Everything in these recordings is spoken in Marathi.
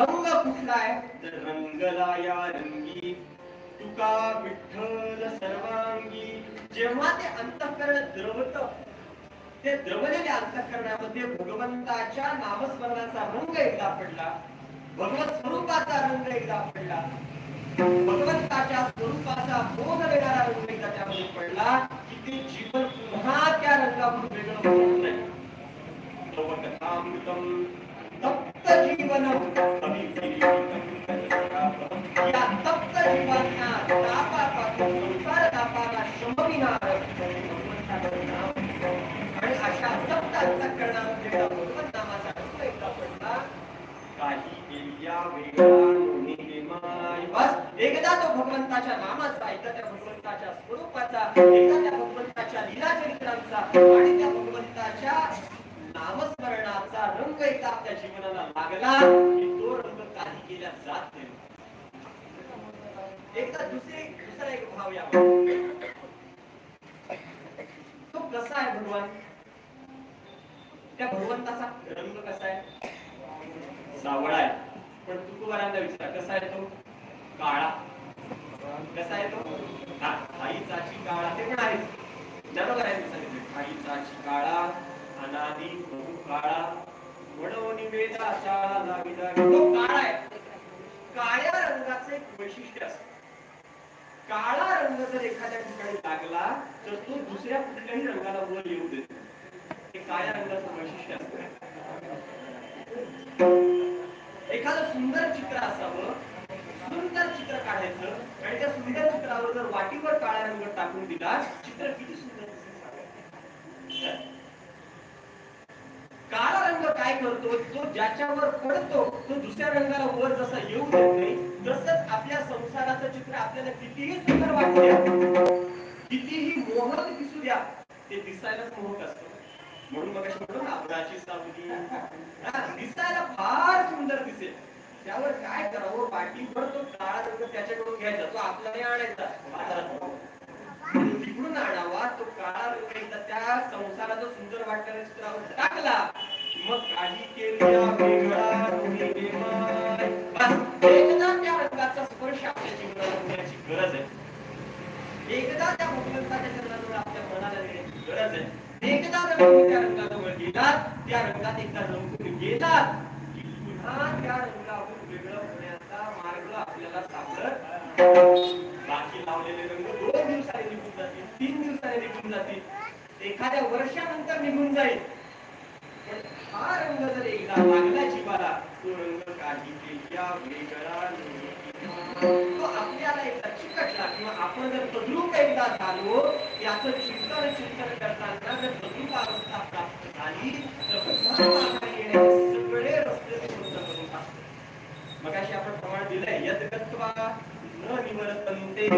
रंग कुठला आहे तर रंगला या रंगी तुका विठ्ठल सर्वांगी. जेव्हा ते अंतःकरण द्रवत, ते द्रवलेल्या अंतःकरणामध्ये भगवंताच्या नामस्मरणाचा रंग एकदा पडला, भगवत स्वरूपाचा रंग एकदा पडला, भगवंताच्या स्वरूपाचा बोध देणारा रंग एकदा त्यामध्ये पडला की ते जीवन पुन्हा त्या रंगावरून वेगळं होत नाही. कथामृतम तप्त जीवनम या तप्त जीवांना तापापासून संसार तापाला शमविणार आणि अशा तप्त अंतःकरणामध्ये भगवत नामाचा रंग एकदा पडला. काही एलिया वेगळा बस एकदा तो भगवंताच्या नामाचा, एकदा त्या भगवंताच्या स्वरूपाचा, एकदा त्या भगवंताच्या लीला चरित्रांचा आणि त्या भगवंताच्या नामस्मरणाचा रंग एकदा आपल्या जीवनाला लागला की तो रंग काही केल्या जात नाही. एकदा दुसरा एक भाव या तो कसा आहे भगवान, त्या भगवंताचा रंग कसा आहे, सावळा आहे. पण तुकोबारांना विचार कसा आहे तो, काळा. कसा आहे तो, आईचाची काळा, ते पण आहे बरोबर आहे. सांगितलं आईचाची काळा अनादी बहु काळा म्हणून वेदाचा लागिला. तो काळा आहे. काळ्या रंगाचे एक वैशिष्ट्य असते, काळा रंग जर एखाद्या ठिकाणी लागला तर तो दुसऱ्या कुठल्याही रंगाला वर येऊ देतो. हे काळ्या रंगाचं वैशिष्ट्य असतं. एखादं सुंदर चित्र असावं, सुंदर चित्र काढायचं आणि त्या सुंदर चित्रावर जर वाटीवर काळा रंग टाकून दिला, चित्र किती सुंदर दिसेल. काळा रंग काय करतो, तो ज्याच्यावर पडतो तो दुसऱ्या रंगाला वर जसा येऊ देत नाही, तसंच आपल्या संसाराचं चित्र आपल्याला कितीही सुंदर वाटू द्या, कितीही मोहक दिसू द्या, ते दिसायलाच मोहक असतं. म्हणून मग म्हणतो ना अबराची सावली दिसायला फार सुंदर दिसेल, त्यावर काय करावं, पाठीवर तो काळा रंग त्याच्याकडून घ्यायचा, तो आपल्याला आणायचा बाजारात, तिकडून आणावा. तो काळा रंग एकदा त्या संसाराचा सुंदर वाटणाऱ्या चित्रावर टाकला, मग काही केल्या वेगळा बस एकदा त्या रंगाचा स्पर्श आपल्या जीवनाला होण्याची गरज आहे. एकदा त्या भगवंताच्या चरणांवर आपल्या मनाला देण्याची गरज आहे. एकदा रंग त्या रंगाजवळ गेलात, त्या रंगात एकदा रंगून गेलात की पुन्हा त्या रंगावरून वेगळं होण्याचा मार्ग आपल्याला सापडत. बाकी लावलेले रंग 2 दिवसाने निघून जातील, 3 दिवसाने निघून जातील, एखाद्या वर्षानंतर निघून जाईल. पण हा रंग जर एकदा लागला जीवाला, तो रंग काही केल्या वेगळा तो आपल्याला एकदा चिकटला किंवा आपण जर तद्रूप एकदा झालो, याचं चिंतन करताना जर तद्रूप अवस्था प्राप्त झाली तर येण्याचे सगळे रस्ते बंद करून टाकतो. मग अशी आपण प्रमाण दिलंय, यत गत्वा न निवर्तन्ते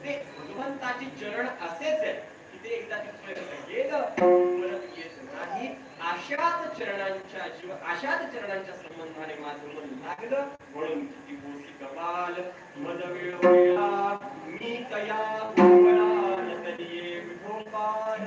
ते भगवंताचे चरण असेच आहे की ते एकदा तिथपर्यंत गेलं परत येत नाही. अशाच चरणांच्या संबंधाने माझं मन लागलं, म्हणून किती बोसी कपाल मद वेळ होईला मी तया भोगला न तरी विठोबाल.